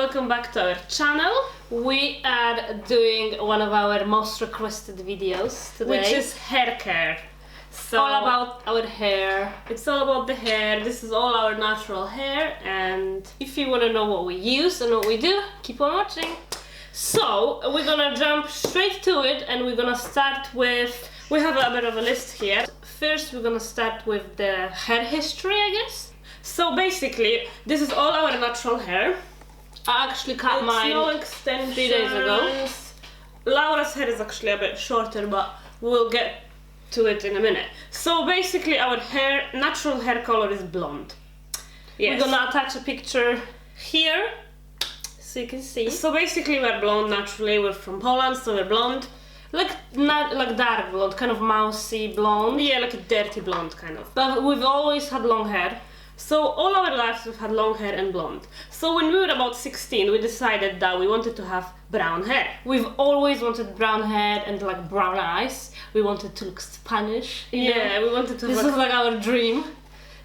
welcome back to our channel. We are doing one of our most requested videos today, which is hair care. So all about our hair. It's all about the hair. This is all our natural hair, and if you want to know what we use and what we do, keep on watching. So we're gonna jump straight to it, and we're gonna start with, we have a bit of a list here. First we're gonna start with the hair history, I guess. So basically, this is all our natural hair. I actually cut mine no extensions. 3 days ago. Laura's hair is actually a bit shorter, but we'll get to it in a minute. So basically our hair, natural hair color is blonde. Yes. We're gonna attach a picture here so you can see. So basically we're blonde naturally. We're from Poland, so we're blonde. Not like dark blonde, kind of mousy blonde. Yeah, like a dirty blonde kind of. But we've always had long hair. So all our lives we've had long hair and blonde. So when we were about 16, we decided that we wanted to have brown hair. We've always wanted brown hair and like brown eyes. We wanted to look Spanish. Yeah, we wanted to. This was like our dream.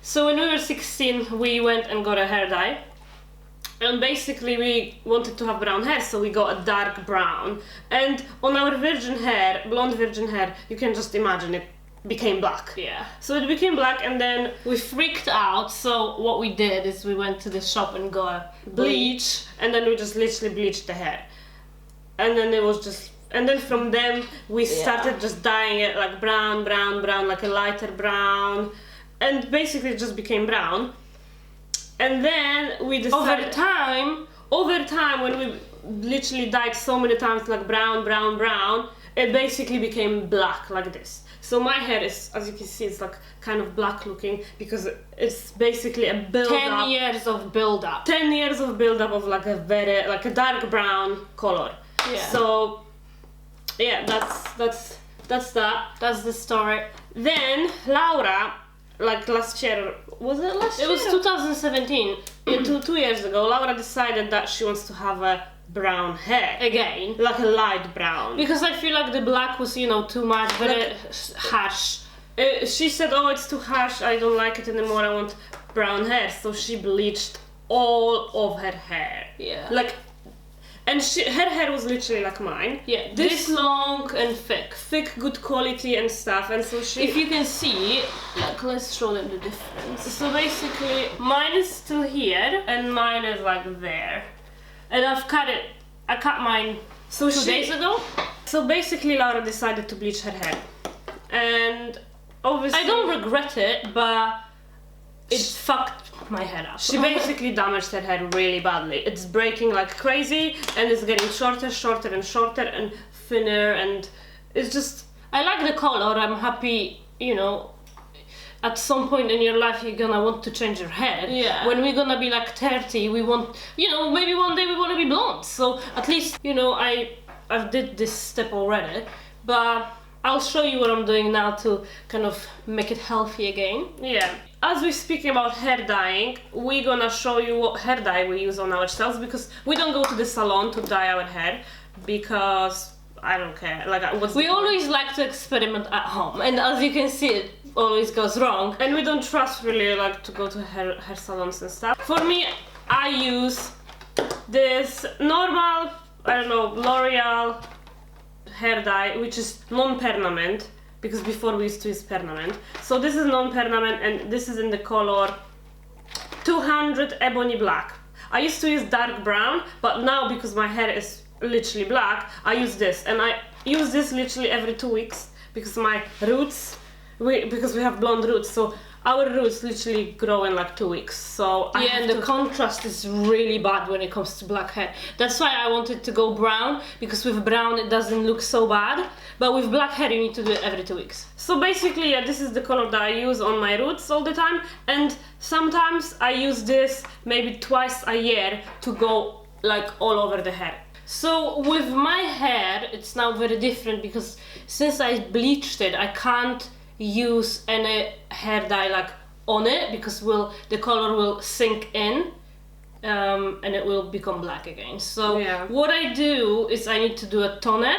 So when we were 16, we went and got a hair dye. And basically we wanted to have brown hair, so we got a dark brown. And on our virgin hair, blonde virgin hair, you can just imagine it became black. Yeah. So it became black, and then we freaked out. So what we did is we went to the shop and got a bleach, and then we just literally bleached the hair. And then it was just, and then from then we started just dyeing it like brown, brown, brown, like a lighter brown, and basically it just became brown. And then we decided over time when we literally dyed so many times like brown, brown, brown, it basically became black like this. So my hair is, as you can see, it's like kind of black looking because it's basically a build-up. 10 years of build-up. 10 years of build-up of like a very, like a dark brown color. Yeah. So yeah, that's that. That's the story. Then Laura, like last year, was it last year? It was 2017. Yeah, two years ago, Laura decided that she wants to have a brown hair again, like a light brown, because I feel like the black was, you know, too much, very harsh. She said, oh, it's too harsh, I don't like it anymore, I want brown hair. So she bleached all of her hair. Yeah, like, and her hair was literally like mine. Yeah, this long and thick, good quality and stuff. And so she, if you can see, like, let's show them the difference. So basically mine is still here and mine is like there. And I cut mine 2 days ago. So basically Laura decided to bleach her hair. And obviously I don't regret it, but it fucked my hair up. She basically damaged her hair really badly. It's breaking like crazy, and it's getting shorter and shorter and thinner, and it's just, I like the color. I'm happy, you know, at some point in your life you're gonna want to change your hair. Yeah. When we're gonna be like 30, we want, you know, maybe one day we want to be blonde. So at least, you know, I've did this step already, but I'll show you what I'm doing now to kind of make it healthy again. Yeah. As we're speaking about hair dyeing, we're gonna show you what hair dye we use on ourselves, because we don't go to the salon to dye our hair, because I don't care. Like, we always like to experiment at home, and as you can see, it always goes wrong. And we don't trust really like to go to hair salons and stuff. For me, I use this normal, I don't know, L'Oreal hair dye, which is non-permanent, because before we used to use permanent. So this is non-permanent, and this is in the color 200 Ebony Black. I used to use dark brown, but now because my hair is literally black, I use this, and I use this literally every 2 weeks, because my roots, because we have blonde roots, so our roots literally grow in like 2 weeks. So yeah, and the contrast is really bad when it comes to black hair. That's why I wanted to go brown, because with brown it doesn't look so bad, but with black hair you need to do it every 2 weeks. So basically, yeah, this is the color that I use on my roots all the time, and sometimes I use this maybe twice a year to go like all over the hair. So with my hair, it's now very different, because since I bleached it, I can't use any hair dye like on it, because the color will sink in, and it will become black again. So yeah, what I do is I need to do a toner.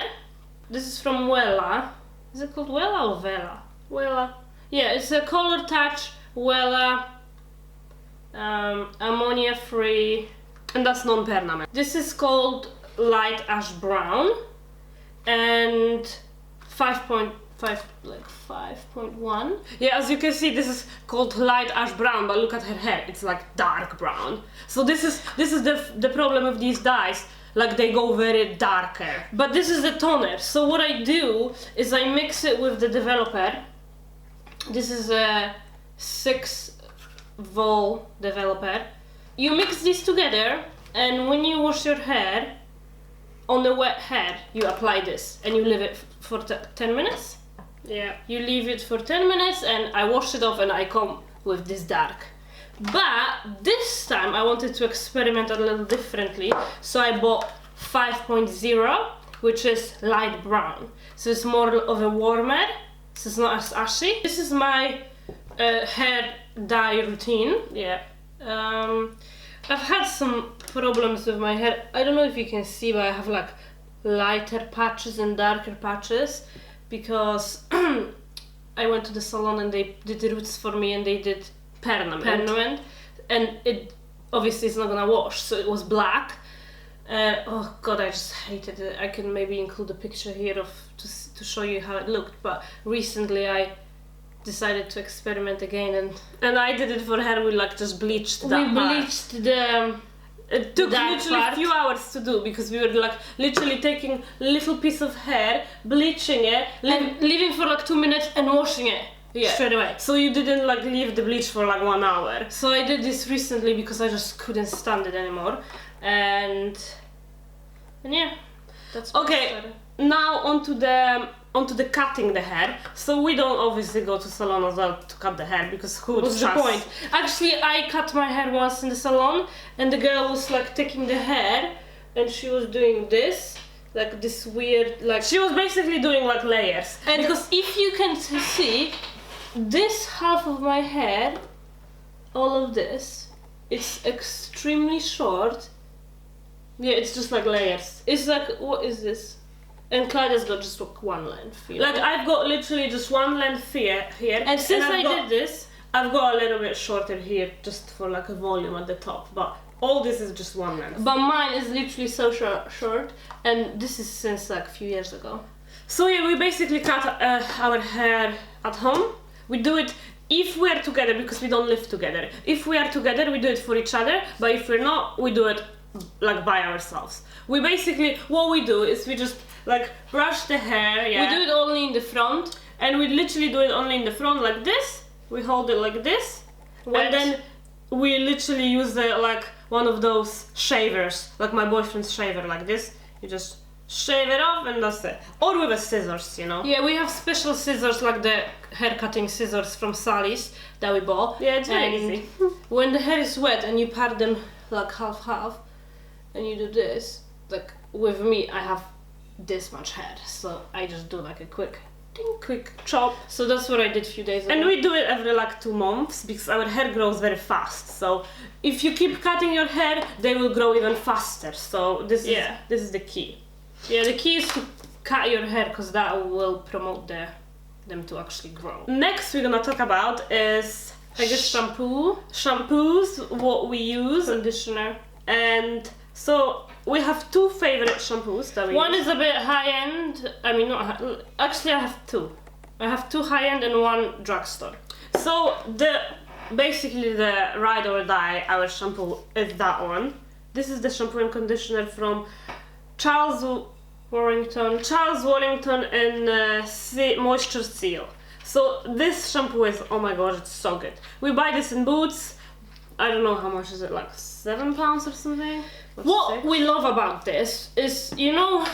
This is from Wella. Is it called Wella or Wella? Wella. Yeah, it's a Color Touch Wella ammonia free and that's non-permanent. This is called light ash brown, and 5.1. Yeah, as you can see, this is called light ash brown, but look at her hair, it's like dark brown. So this is the problem with these dyes, like they go very darker. But this is the toner, so what I do is I mix it with the developer. This is a 6-vol developer. You mix these together, and when you wash your hair, on the wet hair, you apply this, and you leave it for 10 minutes. Yeah, you leave it for 10 minutes, and I wash it off, and I come with this dark. But this time I wanted to experiment a little differently, so I bought 5.0, which is light brown. So it's more of a warmer, so it's not as ashy. This is my hair dye routine. Yeah. I've had some problems with my hair. I don't know if you can see, but I have like lighter patches and darker patches because I went to the salon and they did the roots for me, and they did permanent, and it obviously is not gonna wash, so it was black. Oh god, I just hated it. I can maybe include a picture here to show you how it looked, but recently I decided to experiment again, and I did it for her. We like just bleached that part. We bleached the... It took literally a few hours to do, because we were like literally taking a little piece of hair, bleaching it, and leaving for like 2 minutes and washing it straight away. So you didn't like leave the bleach for like 1 hour. So I did this recently because I just couldn't stand it anymore, and yeah, that's okay. Now onto the cutting the hair. So we don't obviously go to salon as well to cut the hair, because what's the point? Actually, I cut my hair once in the salon, and the girl was like taking the hair, and she was doing this, like this weird, like she was basically doing like layers. And because if you can see, this half of my hair, all of this, it's extremely short. Yeah, it's just like layers. It's like, what is this? And Claudia's got just like one length, you know? Like I've got literally just one length here. And since I did this, I've got a little bit shorter here, just for like a volume at the top. But all this is just one length. But mine is literally so short, and this is since like a few years ago. So yeah, we basically cut our hair at home. We do it if we are together, because we don't live together. If we are together, we do it for each other. But if we're not, we do it like by ourselves. We basically, what we do is we just like brush the hair. Yeah. We do it only in the front, and we literally do it only in the front like this. We hold it like this, and then we literally use like one of those shavers, like my boyfriend's shaver, like this. You just shave it off, and that's it. Or with a scissors, you know. Yeah, we have special scissors, like the hair cutting scissors from Sally's that we bought. Yeah, it's very easy. When the hair is wet and you part them like half, and you do this, like with me, I have this much hair, so I just do like a quick chop. So that's what I did a few days ago. And we do it every like 2 months, because our hair grows very fast. So if you keep cutting your hair, they will grow even faster. So this is the key. Yeah, the key is to cut your hair, because that will promote them to actually grow. Next we're gonna talk about is, I guess, shampoos, what we use, conditioner, and so we have 2 favorite shampoos that we use. One is a bit high-end, I mean not high, actually I have 2. I have 2 high-end and 1 drugstore. So basically the ride or die, our shampoo is that one. This is the shampoo and conditioner from Charles Worthington and Moisture Seal. So this shampoo is, oh my gosh, it's so good. We buy this in Boots. I don't know how much is it, like £7 or something. What we love about this is, you know,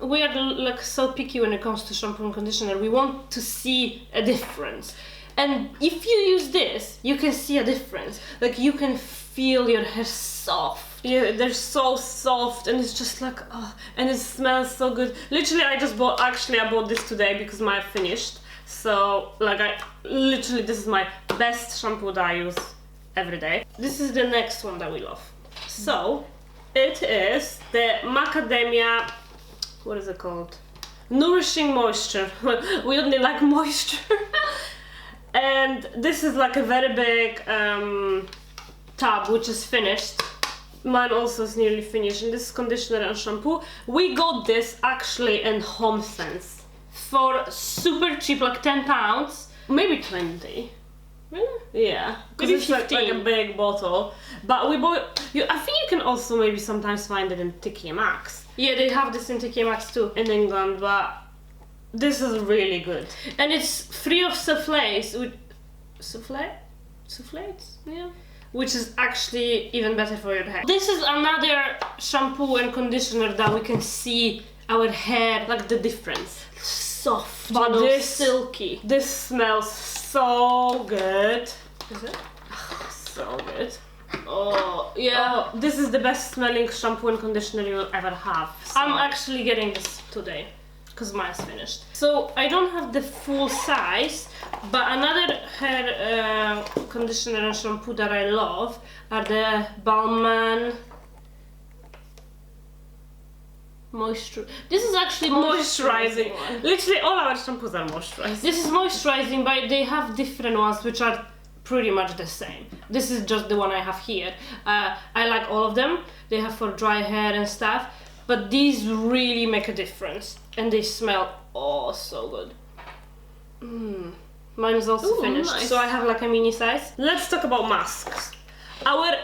we are like so picky when it comes to shampoo and conditioner. We want to see a difference, and if you use this, you can see a difference. Like you can feel your hair soft. Yeah, they're so soft, and it's just like, oh, and it smells so good. Literally, I bought this today because mine finished. So like this is my best shampoo that I use every day. This is the next one that we love. So it is the Macadamia, what is it called? Nourishing Moisture. We only like moisture. And this is like a very big tub, which is finished. Mine also is nearly finished, and this is conditioner and shampoo. We got this actually in HomeSense for super cheap, like £10, maybe 20. Really? Yeah, because it's like a big bottle. But we bought. I think you can also maybe sometimes find it in TK Maxx. Yeah, they have this in TK Maxx too in England, but this is really good, and it's free of soufflés. Soufflés? Yeah. Which is actually even better for your hair. This is another shampoo and conditioner that we can see our hair, like the difference. Soft, but this silky. This smells so good. Is it? So good. Oh yeah. Oh, this is the best smelling shampoo and conditioner you will ever have. So. I'm actually getting this today because mine's finished. So I don't have the full size, but another hair conditioner and shampoo that I love are the Balmain This is actually moisturizing. Literally all our shampoos are moisturizing. This is moisturizing, but they have different ones which are pretty much the same. This is just the one I have here. I like all of them. They have for dry hair and stuff, but these really make a difference, and they smell so good. Mine is also finished, nice. So I have like a mini size. Let's talk about masks. Our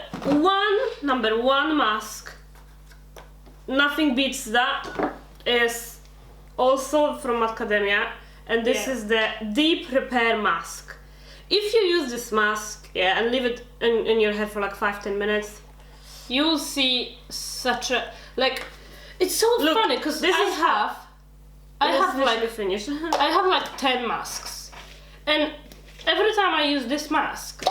number one mask, nothing beats that, is also from Macadamia, and this is the Deep Repair Mask. If you use this mask and leave it in your hair for like 5-10 minutes, you'll see such a, like, it's so funny because I have like 10 masks, and every time I use this mask,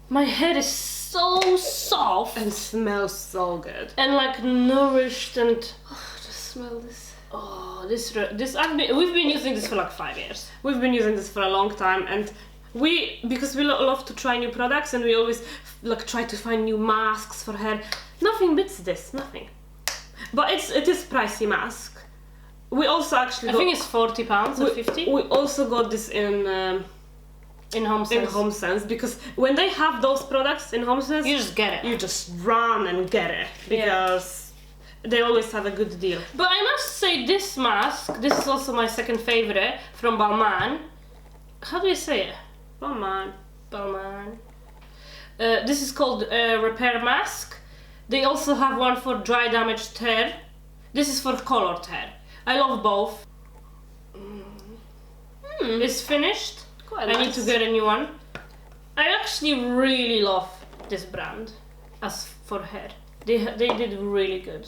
my hair is so soft and smells so good and like nourished, and just smell this. We've been using this for like 5 years. We've been using this for a long time, and because we love to try new products, and we always like try to find new masks for hair. Nothing beats this, nothing. But it is pricey mask. We also actually I think it's £40 or 50. We also got this in HomeSense, because when they have those products in HomeSense, you just get it. You just run and get it because they always have a good deal. But I must say, this mask, this is also my second favorite from Balmain. How do you say it? Balmain. This is called Repair Mask. They also have one for dry damaged hair. This is for colored hair. I love both. It's finished. Quite nice. I need to get a new one. I actually really love this brand as for hair. They did really good.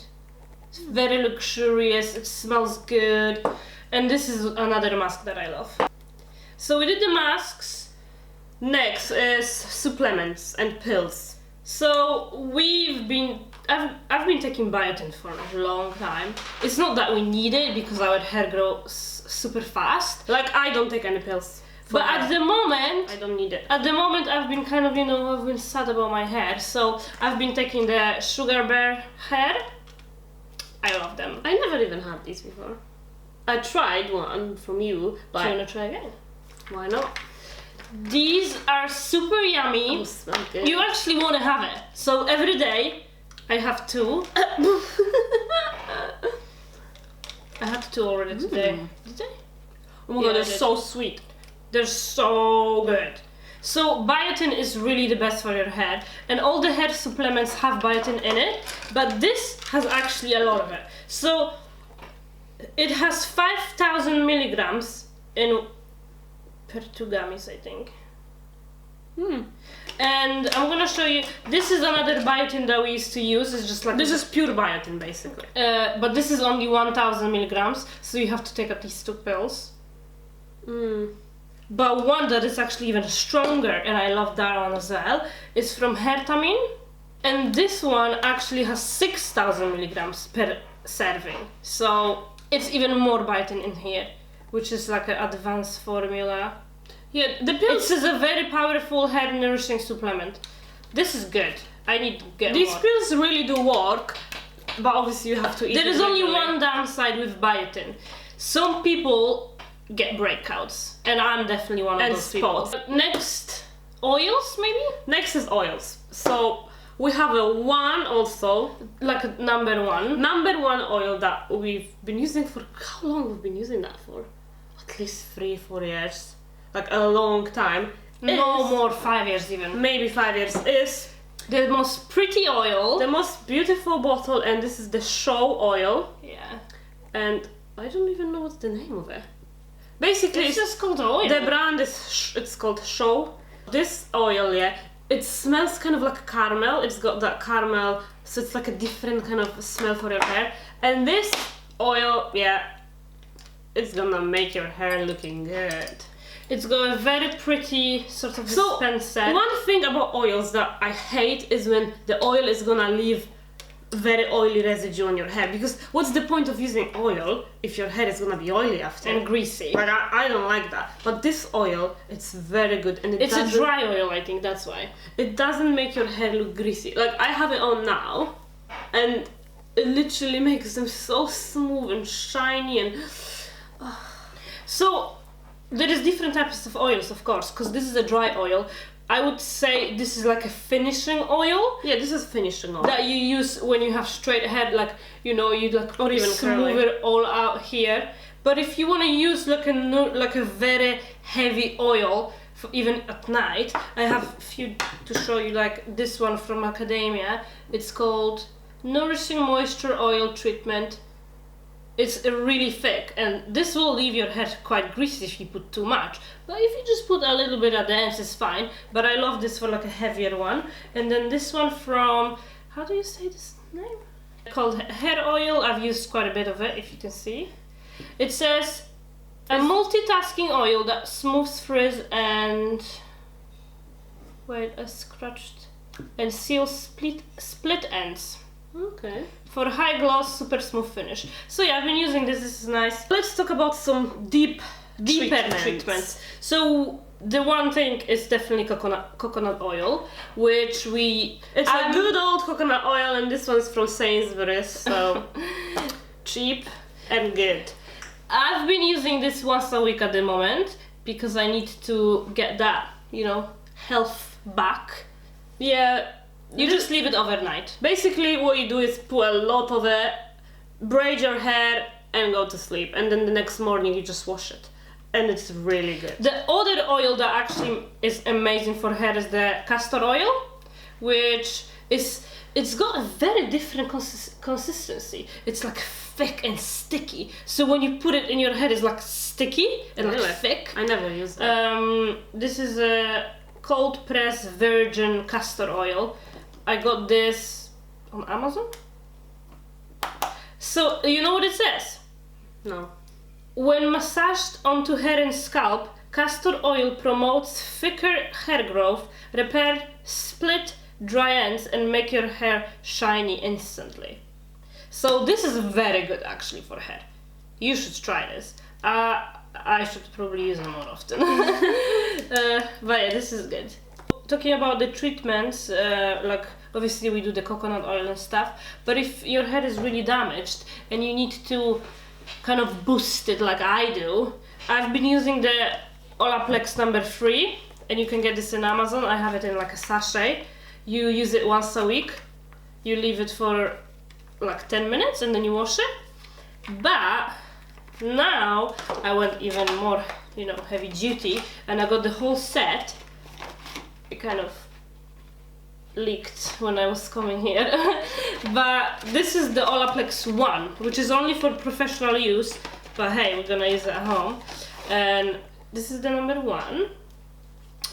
It's very luxurious, it smells good, and this is another mask that I love. So we did the masks. Next is supplements and pills. So I've been taking biotin for a long time. It's not that we need it because our hair grows super fast. Like, I don't take any pills. But at the moment, I don't need it. At the moment, I've been kind of, I've been sad about my hair. So I've been taking the Sugar Bear hair. I love them. I never even had these before. I tried one from you, but... Do you want to try again? Why not? These are super yummy. Oh, smell good. You actually want to have it. So every day, I have 2. I had 2 already today. Did I? Oh my god, they're so sweet. They're so good. So biotin is really the best for your hair, and all the hair supplements have biotin in it, but this has actually a lot of it. So it has 5,000 milligrams per 2 gummies, I think. And I'm gonna show you, this is another biotin that we used to use. It's just like, this is pure biotin basically. But this is only 1,000 milligrams, so you have to take at least 2 pills. But one that is actually even stronger, and I love that one as well, is from Hairtamin, and this one actually has 6,000 milligrams per serving. So it's even more biotin in here, which is like an advanced formula. Yeah, the pills is a very powerful hair nourishing supplement. This is good. I need to get these more. Pills really do work, but obviously you have to eat. There is only one downside with biotin. Some people get breakouts, and I'm definitely one of those people. Next, oils maybe? Next is oils. So we have a one also, like a number one oil that we've been using for, how long we've been using that for? At least 3-4 years, like a long time. No more, 5 years even. Maybe 5 years. Is the most pretty oil. The most beautiful bottle, and this is the Show oil. Yeah. And I don't even know what's the name of it. Basically, it's just called oil. The brand is, it's called Show. This oil, yeah, it smells kind of like caramel. It's got that caramel, so it's like a different kind of smell for your hair. And this oil, yeah, it's gonna make your hair looking good. It's got a very pretty sort of dispenser. One thing about oils that I hate is when the oil is gonna leave very oily residue on your hair, because what's the point of using oil if your hair is gonna be oily after? And greasy. Like, I don't like that. But this oil, it's very good, and it's a dry oil, I think that's why. It doesn't make your hair look greasy. Like, I have it on now, and it literally makes them so smooth and shiny and... So there is different types of oils, of course, because this is a dry oil. I would say this is like a finishing oil. Yeah, this is finishing oil. That you use when you have straight hair, like, you know, you like or even smooth it all out here. But if you want to use like a very heavy oil, for even at night, I have a few to show you, like this one from Macadamia. It's called Nourishing Moisture Oil Treatment. It's really thick, and this will leave your hair quite greasy if you put too much. But if you just put a little bit at the ends, it's fine. But I love this for like a heavier one. And then this one from, how do you say this name? Called Hair Oil. I've used quite a bit of it, if you can see. It says a multitasking oil that smooths frizz and scratched and seals split ends. Okay. For high gloss, super smooth finish. So yeah, I've been using this. This is nice. Let's talk about some deeper treatments. So the one thing is definitely coconut oil, which it's a good old coconut oil, and this one's from Sainsbury's, so cheap and good. I've been using this once a week at the moment because I need to get that, you know, health back. Yeah. You just leave it overnight. Basically, what you do is put a lot of it, braid your hair, and go to sleep. And then the next morning, you just wash it. And it's really good. The other oil that actually is amazing for hair is the castor oil, which it's got a very different consistency. It's like thick and sticky. So when you put it in your hair, it's like sticky and like thick. I never used that. This is a cold press virgin castor oil. I got this on Amazon. So, you know what it says? No. When massaged onto hair and scalp, castor oil promotes thicker hair growth, repair split, dry ends, and make your hair shiny instantly. So this is very good actually for hair. You should try this. I should probably use it more often. But yeah, this is good. Talking about the treatments, like obviously we do the coconut oil and stuff, but if your hair is really damaged and you need to kind of boost it like I do, I've been using the Olaplex number 3, and you can get this in Amazon. I have it in like a sachet. You use it once a week, you leave it for like 10 minutes and then you wash it. But now I went even more, you know, heavy duty, and I got the whole set. It kind of leaked when I was coming here. But this is the Olaplex 1, which is only for professional use, but hey, we're gonna use it at home. And this is the number 1,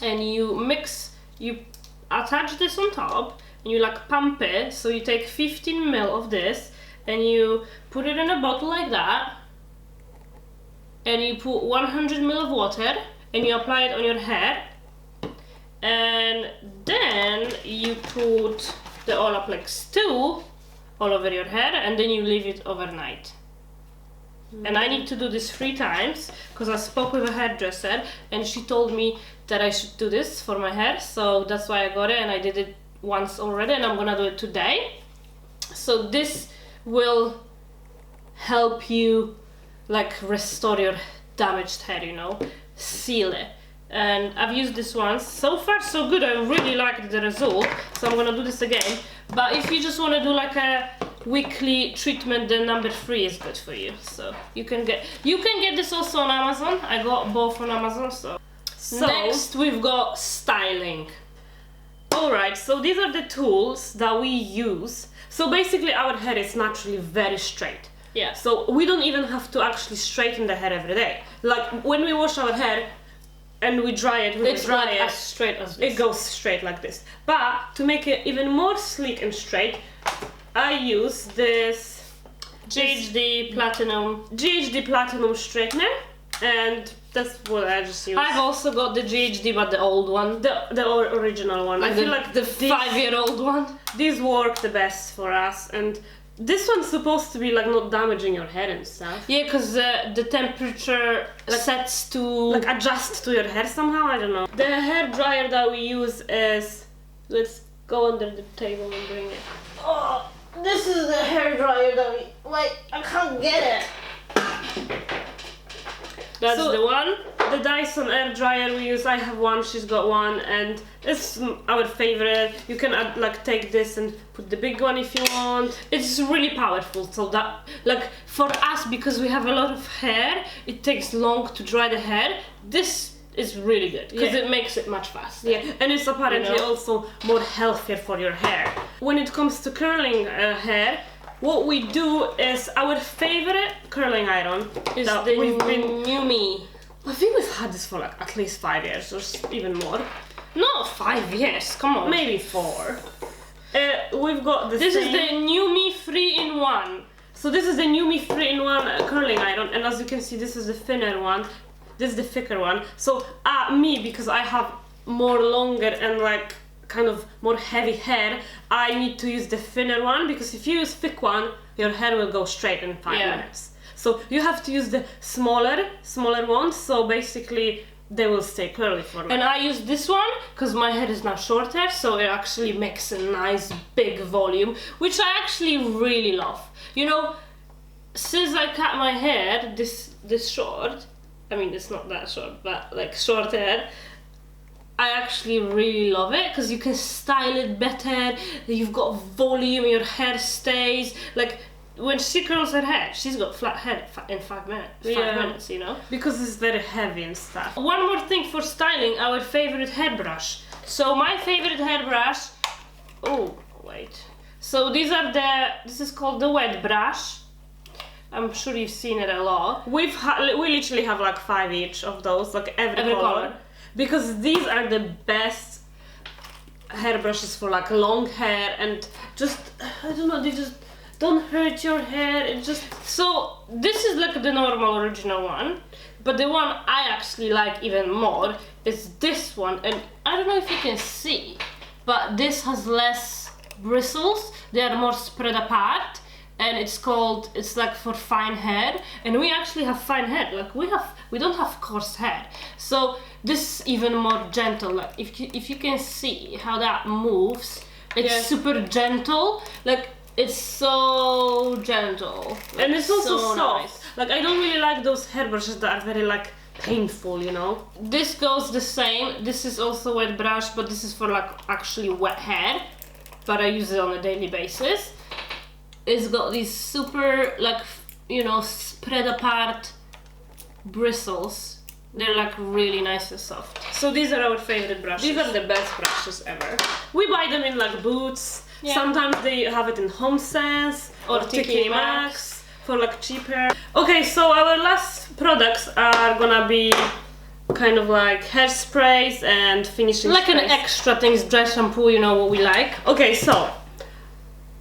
and you attach this on top and you like pump it. So you take 15 ml of this and you put it in a bottle like that, and you put 100 ml of water and you apply it on your hair. And then you put the Olaplex 2 all over your hair, and then you leave it overnight. And I need to do this 3 times because I spoke with a hairdresser and she told me that I should do this for my hair, so that's why I got it, and I did it once already and I'm gonna do it today. So this will help you like restore your damaged hair, you know, seal it. and I've used this once. So far so good, I really liked the result, so I'm gonna do this again. But if you just want to do like a weekly treatment, then number 3 is good for you. So you can get this also on Amazon. I got both on Amazon. So next we've got styling. Alright, so these are the tools that we use. So basically our hair is naturally very straight. Yeah. So we don't even have to actually straighten the hair every day. Like when we wash our hair and we dry it, it's like as straight as this. It goes straight like this. But to make it even more sleek and straight, I use this GHD Platinum straightener, and that's what I just use. I've also got the GHD, but the old one, the original one. I feel like the 5-year-old one. These work the best for us, and this one's supposed to be like not damaging your hair and stuff. Yeah, because the temperature sets to like adjust to your hair somehow. I don't know. The hair dryer that we use is, let's go under the table and bring it. Oh, this is the hair dryer that we. Wait, I can't get it. That's the one. The Dyson air dryer we use, I have one, she's got one, and it's our favorite. You can add, like, take this and put the big one if you want. It's really powerful, so that, like, for us, because we have a lot of hair, it takes long to dry the hair. This is really good, because it makes it much faster. Yeah, and it's apparently also more healthier for your hair. When it comes to curling hair, what we do is our favorite curling iron is the Numi. I think we've had this for like at least 5 years or even more. Not 5 years, come on. Maybe 4. We've got the This is the Numi 3-in-1. So this is the Numi 3-in-1 curling iron, and as you can see, this is the thinner one. This is the thicker one. So me, because I have more longer and like kind of more heavy hair, I need to use the thinner one, because if you use thick one, your hair will go straight in 5 minutes. So you have to use the smaller ones, so basically they will stay curly for me. And I use this one because my hair is now shorter, so it actually makes a nice big volume, which I actually really love. You know, since I cut my hair this short, I mean it's not that short, but like short hair, I actually really love it because you can style it better, you've got volume, your hair stays, like when she curls her hair, she's got flat hair in 5 minutes, 5 minutes, you know? Because it's very heavy and stuff. One more thing for styling, our favorite hairbrush. So my favorite hairbrush, oh wait, so this is called the wet brush. I'm sure you've seen it a lot. We literally have like 5 each of those, like every color. Because these are the best hairbrushes for like long hair, and just, I don't know, they just don't hurt your hair. It just, so this is like the normal original one, but the one I actually like even more is this one, and I don't know if you can see, but this has less bristles, they are more spread apart, and it's like for fine hair, and we actually have fine hair, like we don't have coarse hair, so this is even more gentle. Like if you can see how that moves, it's super gentle, like it's so gentle, like, and it's also so soft. nice. Like I don't really like those hairbrushes that are very like painful, you know. This goes the same. This is also wet brush, but this is for like actually wet hair, but I use it on a daily basis. It's got these super, like, you know, spread apart bristles. They're like really nice and soft. So these are our favorite brushes. These are the best brushes ever. We buy them in like Boots. Yeah. Sometimes they have it in Home Sense or TK Maxx for like cheaper. Okay, so our last products are gonna be kind of like hairsprays and finishing like sprays. An extra things, dry shampoo, you know what we like. Okay, so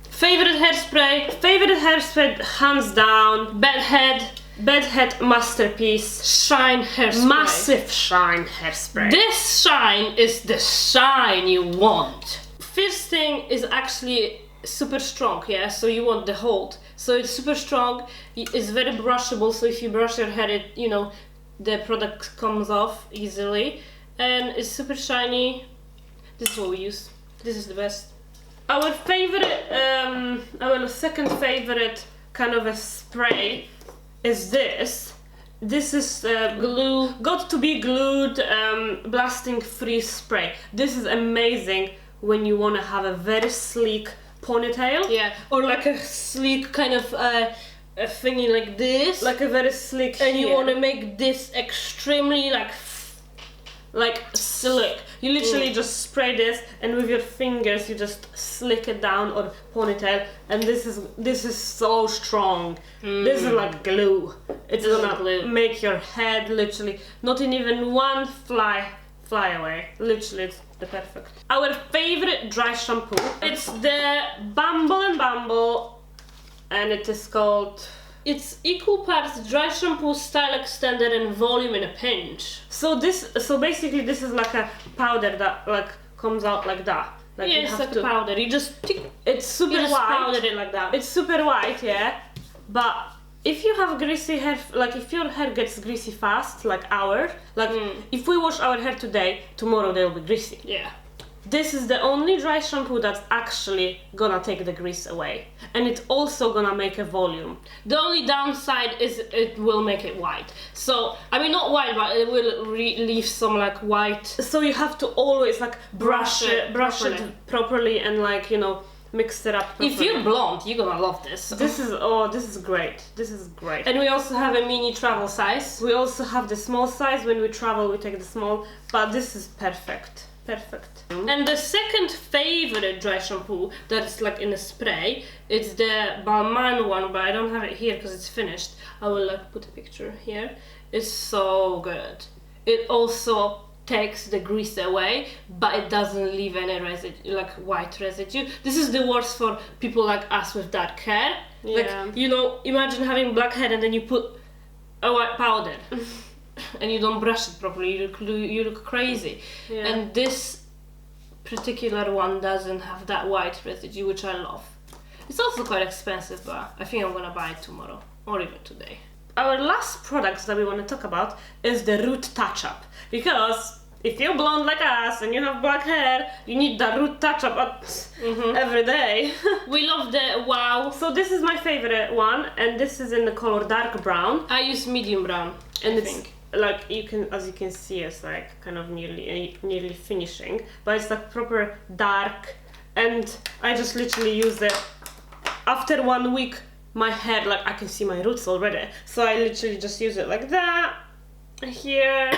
favorite hairspray, hands down, bedhead masterpiece, shine hairspray, massive shine hairspray. This shine is the shine you want. First thing is actually super strong, yeah, so you want the hold. So it's super strong, it's very brushable, so if you brush your hair, it, you know, the product comes off easily, and it's super shiny. This is what we use. This is the best. Our favorite, our second favorite kind of a spray is this. This is glue, got to be glued, blasting free spray. This is amazing when you want to have a very sleek ponytail. Yeah, or like a sleek kind of a thingy like this. Like a very sleek and here. you want to make this extremely like slick. You literally just spray this, and with your fingers you just slick it down or ponytail, and this is so strong. This is like glue. It's gonna make your head literally not even one fly away. Literally, it's the perfect. Our favorite dry shampoo. It's the Bumble & Bumble, and it is called. It's equal parts dry shampoo, style extender, and volume in a pinch. So basically this is like a powder that like comes out like that. Like yeah, it's like a powder. You just it's super you just white. powder it like that. It's super white, yeah. But if you have greasy hair, like if your hair gets greasy fast, like ours, like if we wash our hair today, tomorrow they'll be greasy. Yeah. This is the only dry shampoo that's actually gonna take the grease away, and it's also gonna make a volume. The only downside is it will make it white. So I mean not white, but it will leave some like white. So you have to always like brush it properly and like, you know, mix it up properly. If you're blonde, you're gonna love this. This is great. This is great. And we also have a mini travel size. We also have the small size. When we travel, we take the small. But this is perfect. Perfect. And the second favorite dry shampoo that's like in a spray, it's the Balmain one, but I don't have it here because it's finished. I will like put a picture here. It's so good. It also takes the grease away, but it doesn't leave any residue, like white residue. This is the worst for people like us with dark hair. Yeah. Like, you know, imagine having black hair and then you put a white powder. And you don't brush it properly, you look crazy. Yeah. And this particular one doesn't have that white residue, which I love. It's also quite expensive, but I think I'm gonna buy it tomorrow or even today. Our last product that we want to talk about is the root touch-up, because if you're blonde like us and you have black hair, you need that root touch-up every day. We love the Wow. So this is my favorite one, and this is in the color dark brown. I use medium brown, and I it's think. Like as you can see, it's like kind of nearly finishing, but it's like proper dark, and I just literally use it. After 1 week, my hair, like I can see my roots already, so I literally just use it like that here,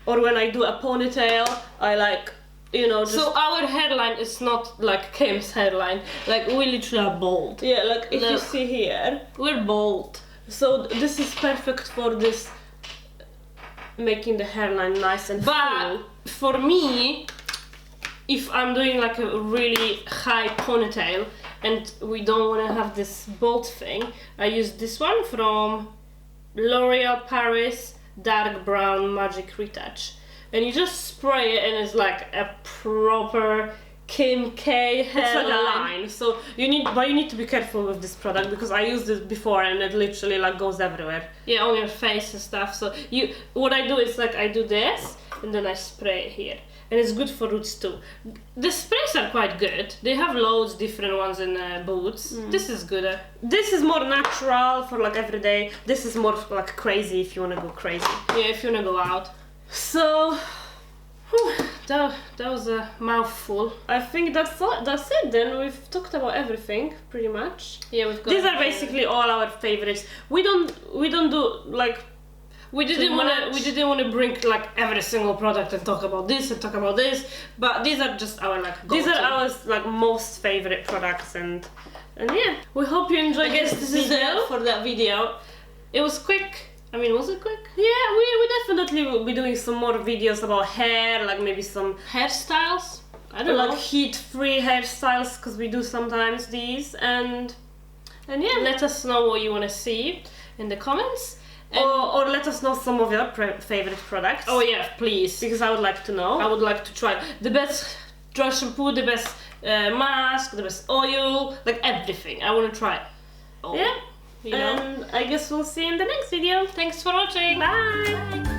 or when I do a ponytail, I like, you know, just... So our hairline is not like Kim's hairline, like we literally are bald. Yeah, like if you see here, we're bald. So this is perfect for this, making the hairline nice and full. For me, if I'm doing like a really high ponytail and we don't want to have this bald thing, I use this one from L'Oreal Paris Dark Brown Magic Retouch. And you just spray it and it's like a proper Kim K hairline. It's like a line. So you need to be careful with this product, because I used it before and it literally like goes everywhere. Yeah, on your face and stuff. So what I do is like I do this and then I spray it here. And it's good for roots too. The sprays are quite good. They have loads different ones in Boots. This is good. This is more natural for like every day. This is more like crazy if you want to go crazy. Yeah, if you want to go out. So, that was a mouthful. I think that's it then. We've talked about everything pretty much. Yeah, we've got. These are basically all our favorites. We don't do like. We didn't want to bring like every single product and talk about this and talk about this, but these are just our like go-to. These are our like most favorite products, and yeah, we hope you enjoyed. I guess this is it for that video. It was quick. I mean, was it quick? Yeah, we definitely will be doing some more videos about hair, like maybe some hairstyles. I don't know, like heat-free hairstyles, because we do sometimes these, and yeah, let us know what you want to see in the comments. Or let us know some of your favorite products. Oh yeah, please. Because I would like to know. I would like to try the best dry shampoo, the best mask, the best oil, like everything. I want to try it. Yeah. You know? And I guess we'll see you in the next video. Thanks for watching. Bye.